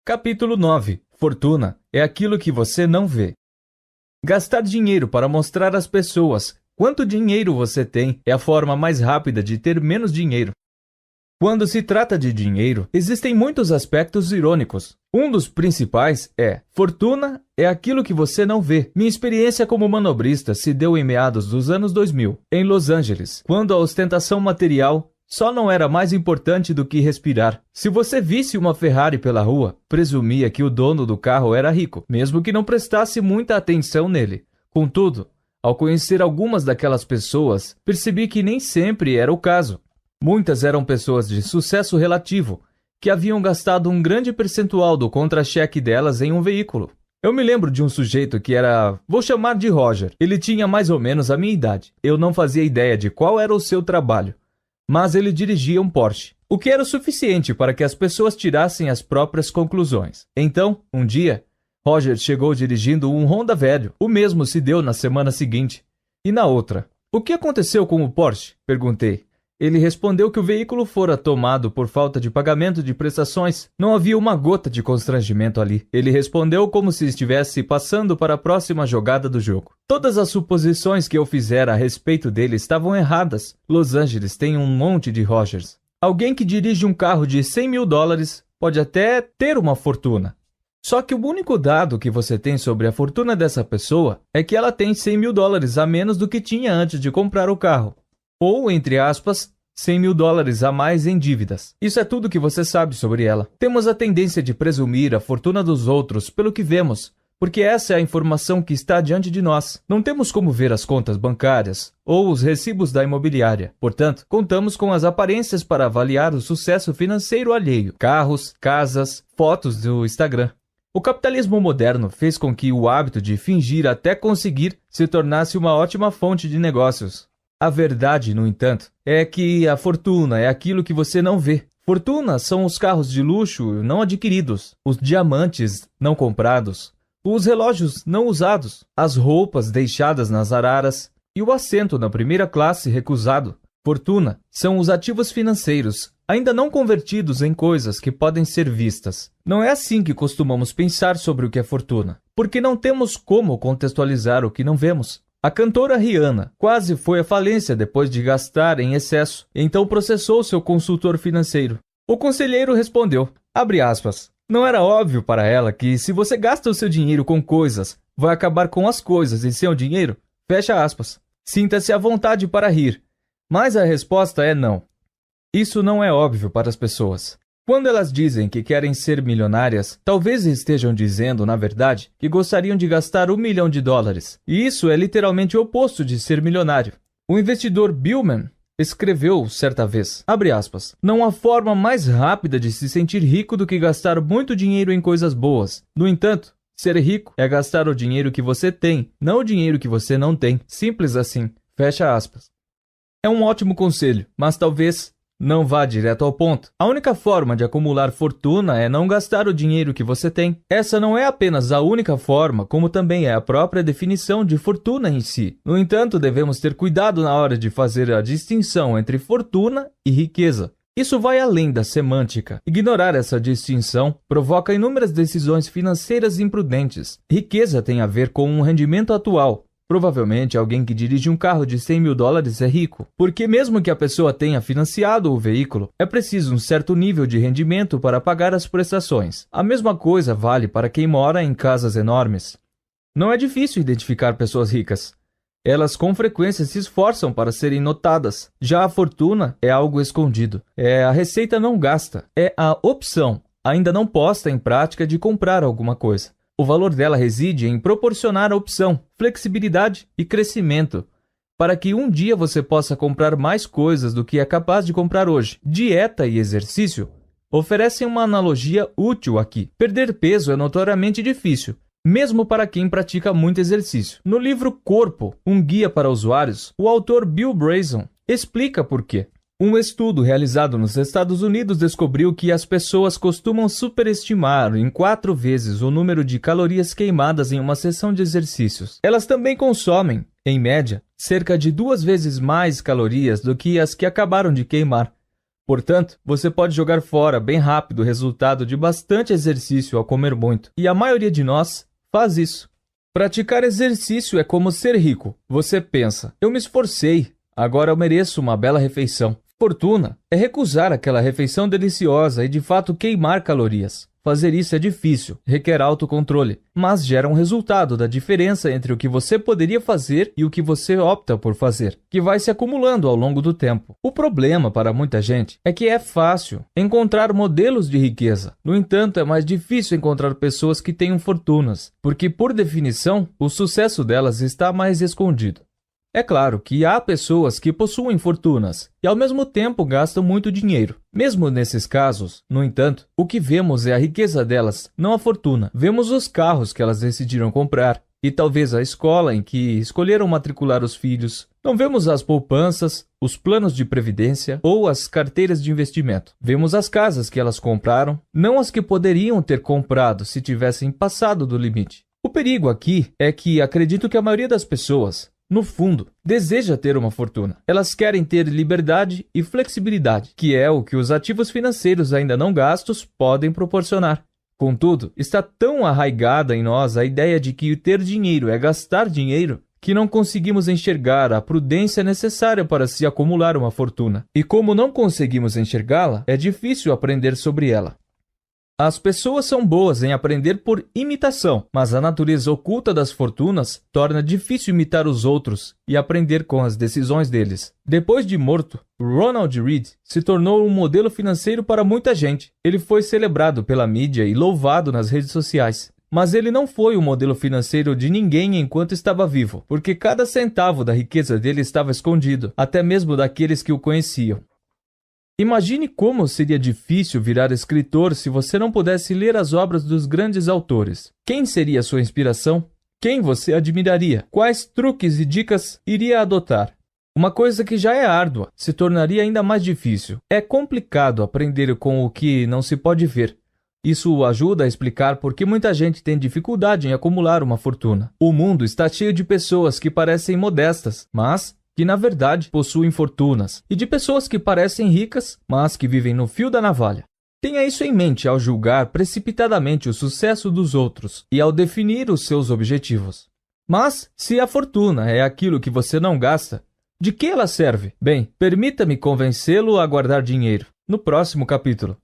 Capítulo 9. Fortuna é aquilo que você não vê. Gastar dinheiro para mostrar às pessoas quanto dinheiro você tem é a forma mais rápida de ter menos dinheiro. Quando se trata de dinheiro, existem muitos aspectos irônicos. Um dos principais é: fortuna é aquilo que você não vê. Minha experiência como manobrista se deu em meados dos anos 2000, em Los Angeles, quando a ostentação material só não era mais importante do que respirar. Se você visse uma Ferrari pela rua, presumia que o dono do carro era rico, mesmo que não prestasse muita atenção nele. Contudo, ao conhecer algumas daquelas pessoas, percebi que nem sempre era o caso. Muitas eram pessoas de sucesso relativo, que haviam gastado um grande percentual do contra-cheque delas em um veículo. Eu me lembro de um sujeito que vou chamar de Roger. Ele tinha mais ou menos a minha idade. Eu não fazia ideia de qual era o seu trabalho, mas ele dirigia um Porsche, o que era o suficiente para que as pessoas tirassem as próprias conclusões. Então, um dia, Roger chegou dirigindo um Honda velho. O mesmo se deu na semana seguinte. E na outra. O que aconteceu com o Porsche? Perguntei. Ele respondeu que o veículo fora tomado por falta de pagamento de prestações. Não havia uma gota de constrangimento ali. Ele respondeu como se estivesse passando para a próxima jogada do jogo. Todas as suposições que eu fizera a respeito dele estavam erradas. Los Angeles tem um monte de Rogers. Alguém que dirige um carro de $100 mil pode até ter uma fortuna. Só que o único dado que você tem sobre a fortuna dessa pessoa é que ela tem $100 mil a menos do que tinha antes de comprar o carro. Ou, entre aspas, $100 mil a mais em dívidas. Isso é tudo que você sabe sobre ela. Temos a tendência de presumir a fortuna dos outros pelo que vemos, porque essa é a informação que está diante de nós. Não temos como ver as contas bancárias ou os recibos da imobiliária. Portanto, contamos com as aparências para avaliar o sucesso financeiro alheio. Carros, casas, fotos do Instagram. O capitalismo moderno fez com que o hábito de fingir até conseguir se tornasse uma ótima fonte de negócios. A verdade, no entanto, é que a fortuna é aquilo que você não vê. Fortuna são os carros de luxo não adquiridos, os diamantes não comprados, os relógios não usados, as roupas deixadas nas araras e o assento na primeira classe recusado. Fortuna são os ativos financeiros ainda não convertidos em coisas que podem ser vistas. Não é assim que costumamos pensar sobre o que é fortuna, porque não temos como contextualizar o que não vemos. A cantora Rihanna quase foi à falência depois de gastar em excesso, então processou seu consultor financeiro. O conselheiro respondeu, abre aspas, não era óbvio para ela que se você gasta o seu dinheiro com coisas, vai acabar com as coisas e seu dinheiro? Fecha aspas. Sinta-se à vontade para rir, mas a resposta é não. Isso não é óbvio para as pessoas. Quando elas dizem que querem ser milionárias, talvez estejam dizendo, na verdade, que gostariam de gastar $1 milhão. E isso é literalmente o oposto de ser milionário. O investidor Billman escreveu certa vez, abre aspas, não há forma mais rápida de se sentir rico do que gastar muito dinheiro em coisas boas. No entanto, ser rico é gastar o dinheiro que você tem, não o dinheiro que você não tem. Simples assim. Fecha aspas. É um ótimo conselho, mas talvez não vá direto ao ponto. A única forma de acumular fortuna é não gastar o dinheiro que você tem. Essa não é apenas a única forma, como também é a própria definição de fortuna em si. No entanto, devemos ter cuidado na hora de fazer a distinção entre fortuna e riqueza. Isso vai além da semântica. Ignorar essa distinção provoca inúmeras decisões financeiras imprudentes. Riqueza tem a ver com um rendimento atual. Provavelmente alguém que dirige um carro de $100 mil é rico, porque mesmo que a pessoa tenha financiado o veículo, é preciso um certo nível de rendimento para pagar as prestações. A mesma coisa vale para quem mora em casas enormes. Não é difícil identificar pessoas ricas. Elas com frequência se esforçam para serem notadas. Já a fortuna é algo escondido. É a receita não gasta. É a opção, ainda não posta em prática, de comprar alguma coisa. O valor dela reside em proporcionar a opção, flexibilidade e crescimento, para que um dia você possa comprar mais coisas do que é capaz de comprar hoje. Dieta e exercício oferecem uma analogia útil aqui. Perder peso é notoriamente difícil, mesmo para quem pratica muito exercício. No livro Corpo, um guia para usuários, o autor Bill Bryson explica por quê. Um estudo realizado nos Estados Unidos descobriu que as pessoas costumam superestimar em 4 vezes o número de calorias queimadas em uma sessão de exercícios. Elas também consomem, em média, cerca de 2 vezes mais calorias do que as que acabaram de queimar. Portanto, você pode jogar fora bem rápido o resultado de bastante exercício ao comer muito, e a maioria de nós faz isso. Praticar exercício é como ser rico. Você pensa, eu me esforcei, agora eu mereço uma bela refeição. Fortuna é recusar aquela refeição deliciosa e de fato queimar calorias. Fazer isso é difícil, requer autocontrole, mas gera um resultado da diferença entre o que você poderia fazer e o que você opta por fazer, que vai se acumulando ao longo do tempo. O problema para muita gente é que é fácil encontrar modelos de riqueza. No entanto, é mais difícil encontrar pessoas que tenham fortunas, porque, por definição, o sucesso delas está mais escondido. É claro que há pessoas que possuem fortunas e ao mesmo tempo gastam muito dinheiro. Mesmo nesses casos, no entanto, o que vemos é a riqueza delas, não a fortuna. Vemos os carros que elas decidiram comprar e talvez a escola em que escolheram matricular os filhos. Não vemos as poupanças, os planos de previdência ou as carteiras de investimento. Vemos as casas que elas compraram, não as que poderiam ter comprado se tivessem passado do limite. O perigo aqui é que acredito que a maioria das pessoas, no fundo, deseja ter uma fortuna. Elas querem ter liberdade e flexibilidade, que é o que os ativos financeiros ainda não gastos podem proporcionar. Contudo, está tão arraigada em nós a ideia de que ter dinheiro é gastar dinheiro, que não conseguimos enxergar a prudência necessária para se acumular uma fortuna. E como não conseguimos enxergá-la, é difícil aprender sobre ela. As pessoas são boas em aprender por imitação, mas a natureza oculta das fortunas torna difícil imitar os outros e aprender com as decisões deles. Depois de morto, Ronald Read se tornou um modelo financeiro para muita gente. Ele foi celebrado pela mídia e louvado nas redes sociais. Mas ele não foi o modelo financeiro de ninguém enquanto estava vivo, porque cada centavo da riqueza dele estava escondido, até mesmo daqueles que o conheciam. Imagine como seria difícil virar escritor se você não pudesse ler as obras dos grandes autores. Quem seria sua inspiração? Quem você admiraria? Quais truques e dicas iria adotar? Uma coisa que já é árdua se tornaria ainda mais difícil. É complicado aprender com o que não se pode ver. Isso ajuda a explicar por que muita gente tem dificuldade em acumular uma fortuna. O mundo está cheio de pessoas que parecem modestas, mas que na verdade possuem fortunas, e de pessoas que parecem ricas, mas que vivem no fio da navalha. Tenha isso em mente ao julgar precipitadamente o sucesso dos outros e ao definir os seus objetivos. Mas, se a fortuna é aquilo que você não gasta, de que ela serve? Bem, permita-me convencê-lo a guardar dinheiro. No próximo capítulo.